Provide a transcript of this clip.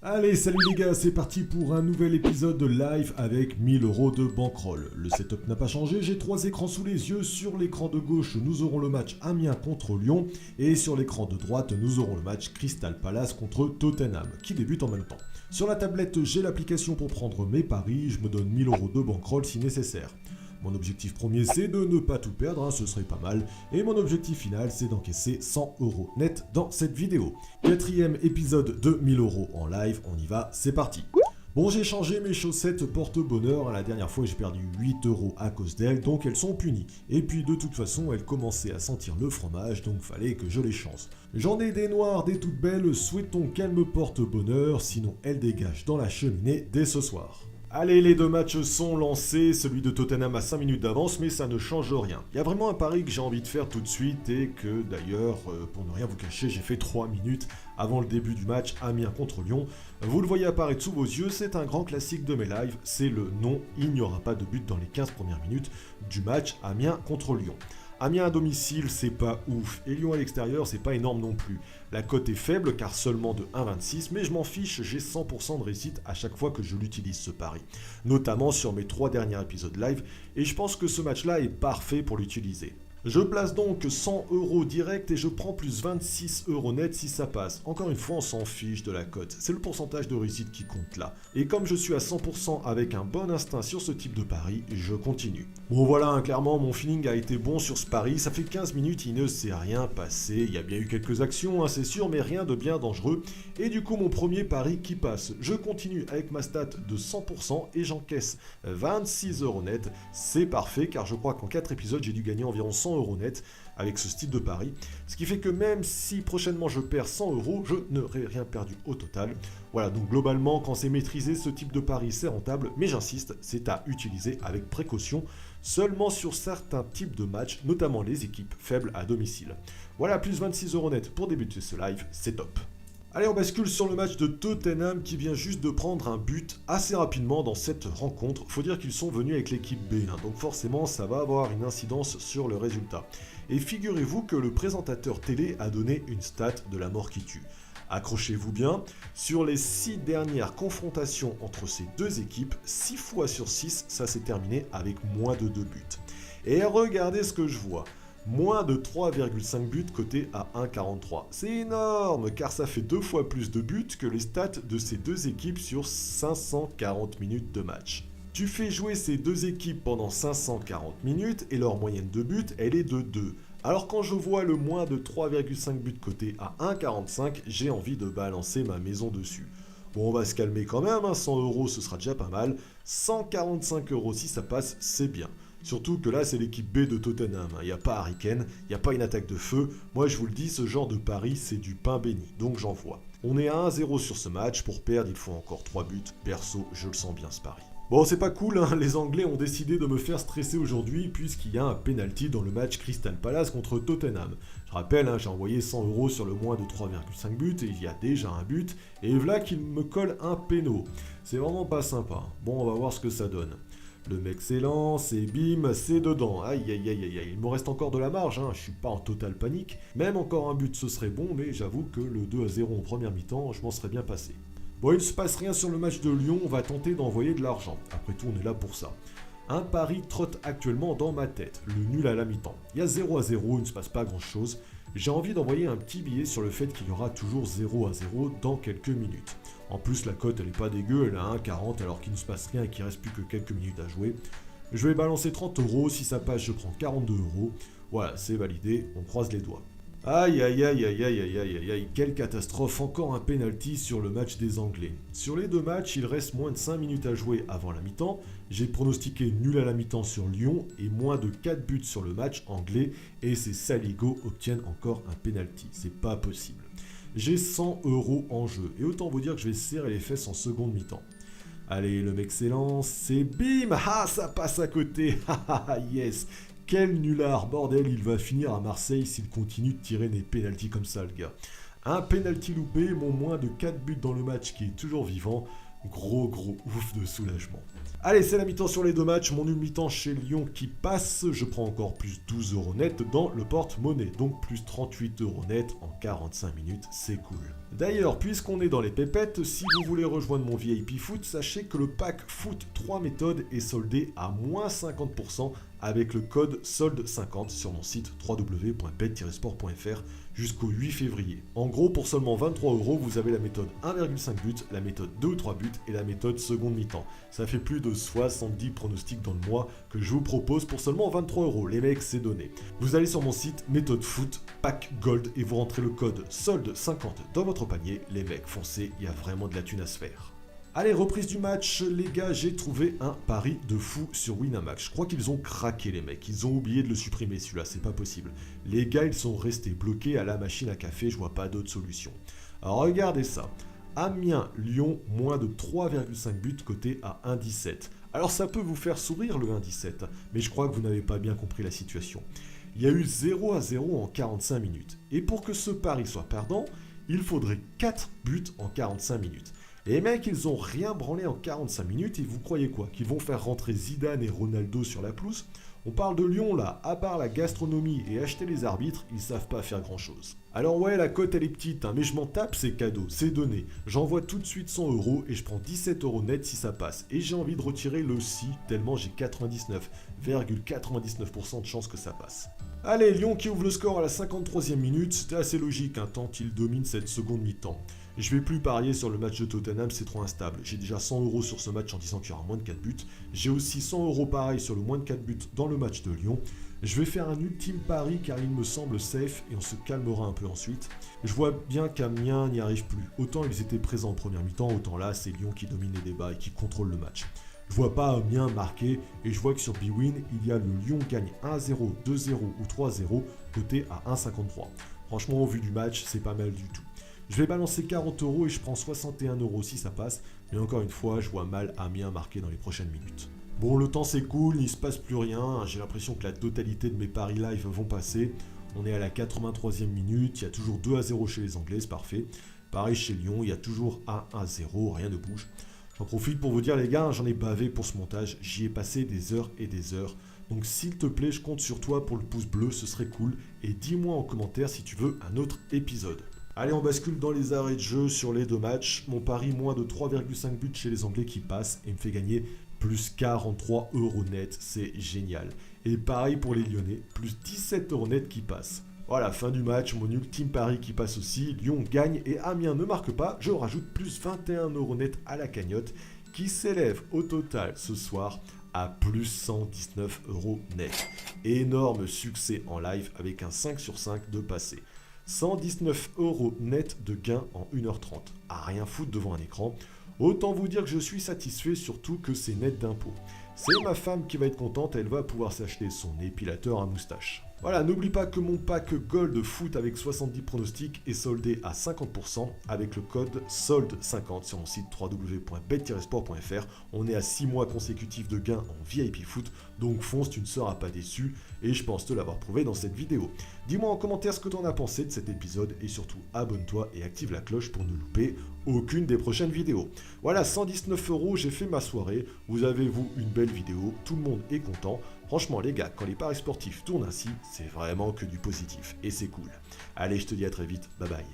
Allez, salut les gars, c'est parti pour un nouvel épisode de live avec 1000 € de bankroll. Le setup n'a pas changé, j'ai 3 écrans sous les yeux. Sur l'écran de gauche, nous aurons le match Amiens contre Lyon. Et sur l'écran de droite, nous aurons le match Crystal Palace contre Tottenham, qui débute en même temps. Sur la tablette, j'ai l'application pour prendre mes paris, je me donne 1000 € de bankroll si nécessaire. Mon objectif premier, c'est de ne pas tout perdre, ce serait pas mal. Et mon objectif final, c'est d'encaisser 100 € net dans cette vidéo. 4e épisode de 1000 € en live, on y va, c'est parti. Bon, j'ai changé mes chaussettes porte-bonheur, la dernière fois j'ai perdu 8 € à cause d'elles, donc elles sont punies. Et puis de toute façon, elles commençaient à sentir le fromage, donc fallait que je les change. J'en ai des noires, des toutes belles, souhaitons qu'elles me portent bonheur, sinon elles dégagent dans la cheminée dès ce soir. Allez, les deux matchs sont lancés, celui de Tottenham a 5 minutes d'avance, mais ça ne change rien. Il y a vraiment un pari que j'ai envie de faire tout de suite et que d'ailleurs, pour ne rien vous cacher, j'ai fait 3 minutes avant le début du match Amiens contre Lyon. Vous le voyez apparaître sous vos yeux, c'est un grand classique de mes lives, c'est le non, il n'y aura pas de but dans les 15 premières minutes du match Amiens contre Lyon. Amiens à domicile, c'est pas ouf, et Lyon à l'extérieur, c'est pas énorme non plus. La cote est faible car seulement de 1,26, mais je m'en fiche, j'ai 100% de réussite à chaque fois que je l'utilise ce pari. Notamment sur mes 3 derniers épisodes live, et je pense que ce match-là est parfait pour l'utiliser. Je place donc 100 € direct et je prends plus 26 € net si ça passe. Encore une fois, on s'en fiche de la cote. C'est le pourcentage de réussite qui compte là. Et comme je suis à 100% avec un bon instinct sur ce type de pari, je continue. Bon voilà, clairement, mon feeling a été bon sur ce pari. Ça fait 15 minutes, il ne s'est rien passé. Il y a bien eu quelques actions, c'est sûr, mais rien de bien dangereux. Et du coup, mon premier pari qui passe. Je continue avec ma stat de 100% et j'encaisse 26 € net. C'est parfait car je crois qu'en 4 épisodes, j'ai dû gagner environ 100 € net avec ce style de pari, ce qui fait que même si prochainement je perds 100 €, je n'aurai rien perdu au total. Voilà, donc globalement, quand c'est maîtrisé, ce type de pari c'est rentable, mais j'insiste, c'est à utiliser avec précaution, seulement sur certains types de matchs, notamment les équipes faibles à domicile. Voilà, plus 26 € net pour débuter ce live, c'est top. Allez, on bascule sur le match de Tottenham qui vient juste de prendre un but assez rapidement dans cette rencontre. Faut dire qu'ils sont venus avec l'équipe B, donc forcément ça va avoir une incidence sur le résultat. Et figurez-vous que le présentateur télé a donné une stat de la mort qui tue. Accrochez-vous bien, sur les 6 dernières confrontations entre ces deux équipes, 6 fois sur 6, ça s'est terminé avec moins de 2 buts. Et regardez ce que je vois. Moins de 3,5 buts cotés à 1,43. C'est énorme car ça fait 2 fois plus de buts que les stats de ces deux équipes sur 540 minutes de match. Tu fais jouer ces deux équipes pendant 540 minutes et leur moyenne de buts, elle est de 2. Alors quand je vois le moins de 3,5 buts cotés à 1,45, j'ai envie de balancer ma maison dessus. Bon, on va se calmer quand même, 100 € ce sera déjà pas mal. 145 € si ça passe, c'est bien. Surtout que là, c'est l'équipe B de Tottenham. Il n'y a pas Harry Kane, il n'y a pas une attaque de feu. Moi, je vous le dis, ce genre de pari, c'est du pain béni. Donc, j'en vois. On est à 1-0 sur ce match. Pour perdre, il faut encore 3 buts. Perso, je le sens bien, ce pari. Bon, c'est pas cool, les Anglais ont décidé de me faire stresser aujourd'hui puisqu'il y a un penalty dans le match Crystal Palace contre Tottenham. Je rappelle, j'ai envoyé 100 € sur le moins de 3,5 buts et il y a déjà un but. Et voilà qu'il me colle un péno. C'est vraiment pas sympa. Bon, on va voir ce que ça donne. Le mec s'élance et bim, c'est dedans. Aïe aïe aïe aïe aïe, il me reste encore de la marge, je suis pas en totale panique. Même encore un but ce serait bon, mais j'avoue que le 2-0 en première mi-temps, je m'en serais bien passé. Bon, il ne se passe rien sur le match de Lyon, on va tenter d'envoyer de l'argent. Après tout, on est là pour ça. Un pari trotte actuellement dans ma tête, le nul à la mi-temps. Il y a 0-0, il ne se passe pas grand chose. J'ai envie d'envoyer un petit billet sur le fait qu'il y aura toujours 0-0 dans quelques minutes. En plus, la cote, elle est pas dégueu, elle est à 1,40 alors qu'il ne se passe rien et qu'il reste plus que quelques minutes à jouer. Je vais balancer 30 €, si ça passe, je prends 42 €. Voilà, c'est validé, on croise les doigts. Aïe aïe aïe aïe aïe aïe aïe aïe aïe, quelle catastrophe, encore un penalty sur le match des Anglais. Sur les deux matchs, il reste moins de 5 minutes à jouer avant la mi-temps. J'ai pronostiqué nul à la mi-temps sur Lyon et moins de 4 buts sur le match anglais et ces saligots obtiennent encore un penalty. C'est pas possible. J'ai 100 € en jeu et autant vous dire que je vais serrer les fesses en seconde mi-temps. Allez, le mec s'élance, c'est bim, ça passe à côté, yes. Quel nulard, bordel, il va finir à Marseille s'il continue de tirer des pénaltys comme ça, le gars. Un pénalty loupé, mon moins de 4 buts dans le match qui est toujours vivant. Gros ouf de soulagement. Allez, c'est la mi-temps sur les deux matchs. Mon nul mi-temps chez Lyon qui passe. Je prends encore plus 12 € net dans le porte-monnaie. Donc plus 38 € net en 45 minutes. C'est cool. D'ailleurs, puisqu'on est dans les pépettes, si vous voulez rejoindre mon VIP Foot, sachez que le pack Foot 3 méthodes est soldé à moins 50% avec le code solde50 sur mon site www.bet-sport.fr jusqu'au 8 février. En gros, pour seulement 23 €, vous avez la méthode 1,5 but, la méthode 2 ou 3 buts et la méthode seconde mi-temps. Ça fait plus de 70 pronostics dans le mois que je vous propose pour seulement 23 €. Les mecs, c'est donné. Vous allez sur mon site méthode foot, pack gold et vous rentrez le code solde50 dans votre panier. Les mecs, foncez, il y a vraiment de la thune à se faire. Allez, reprise du match, les gars, j'ai trouvé un pari de fou sur Winamax. Je crois qu'ils ont craqué, les mecs. Ils ont oublié de le supprimer, celui-là, c'est pas possible. Les gars, ils sont restés bloqués à la machine à café, je vois pas d'autre solution. Alors, regardez ça. Amiens-Lyon, moins de 3,5 buts coté à 1,17. Alors, ça peut vous faire sourire, le 1,17, mais je crois que vous n'avez pas bien compris la situation. Il y a eu 0-0 en 45 minutes. Et pour que ce pari soit perdant, il faudrait 4 buts en 45 minutes. Les mecs, ils ont rien branlé en 45 minutes et vous croyez quoi? Qu'ils vont faire rentrer Zidane et Ronaldo sur la pelouse? On parle de Lyon là, à part la gastronomie et acheter les arbitres, ils savent pas faire grand chose. Alors ouais, la cote elle est petite, hein, mais je m'en tape, c'est cadeau, c'est donné. J'envoie tout de suite 100 € et je prends 17 € net si ça passe. Et j'ai envie de retirer le si, tellement j'ai 99,99% de chance que ça passe. Allez, Lyon qui ouvre le score à la 53e minute, c'était assez logique, hein, tant qu'il domine cette seconde mi-temps. Je vais plus parier sur le match de Tottenham, c'est trop instable. J'ai déjà 100 € sur ce match en disant qu'il y aura moins de 4 buts. J'ai aussi 100 € pareil sur le moins de 4 buts dans le match de Lyon. Je vais faire un ultime pari car il me semble safe et on se calmera un peu ensuite. Je vois bien qu'Amiens n'y arrive plus. Autant ils étaient présents en première mi-temps, autant là c'est Lyon qui domine les débats et qui contrôle le match. Je vois pas Amiens marquer et je vois que sur Bwin, il y a le Lyon gagne 1-0, 2-0 ou 3-0 coté à 1,53. Franchement, au vu du match, c'est pas mal du tout. Je vais balancer 40 € et je prends 61 € si ça passe, mais encore une fois, je vois mal Amiens marquer dans les prochaines minutes. Bon, le temps c'est cool, il se passe plus rien, j'ai l'impression que la totalité de mes paris live vont passer. On est à la 83e minute, il y a toujours 2-0 chez les Anglais, c'est parfait. Pareil chez Lyon, il y a toujours 1-0, rien ne bouge. J'en profite pour vous dire les gars, j'en ai bavé pour ce montage, j'y ai passé des heures et des heures. Donc s'il te plaît, je compte sur toi pour le pouce bleu, ce serait cool. Et dis-moi en commentaire si tu veux un autre épisode. Allez, on bascule dans les arrêts de jeu sur les deux matchs. Mon pari, moins de 3,5 buts chez les Anglais qui passe et me fait gagner plus 43 € net. C'est génial. Et pareil pour les Lyonnais, plus 17 € net qui passe. Voilà, fin du match, mon ultime pari qui passe aussi. Lyon gagne et Amiens ne marque pas. Je rajoute plus 21 € net à la cagnotte qui s'élève au total ce soir à plus 119 € net. Énorme succès en live avec un 5 sur 5 de passé. 119 € net de gain en 1h30. À rien foutre devant un écran. Autant vous dire que je suis satisfait, surtout que c'est net d'impôts. C'est ma femme qui va être contente, elle va pouvoir s'acheter son épilateur à moustache. Voilà, n'oublie pas que mon pack Gold Foot avec 70 pronostics est soldé à 50% avec le code SOLDE50 sur mon site www.bet-sport.fr. On est à 6 mois consécutifs de gains en VIP Foot, donc fonce, tu ne seras pas déçu et je pense te l'avoir prouvé dans cette vidéo. Dis-moi en commentaire ce que tu en as pensé de cet épisode et surtout abonne-toi et active la cloche pour ne louper aucune des prochaines vidéos. Voilà, 119 €, j'ai fait ma soirée. Vous avez, vous, une belle vidéo, tout le monde est content. Franchement les gars, quand les paris sportifs tournent ainsi, c'est vraiment que du positif et c'est cool. Allez, je te dis à très vite, bye bye.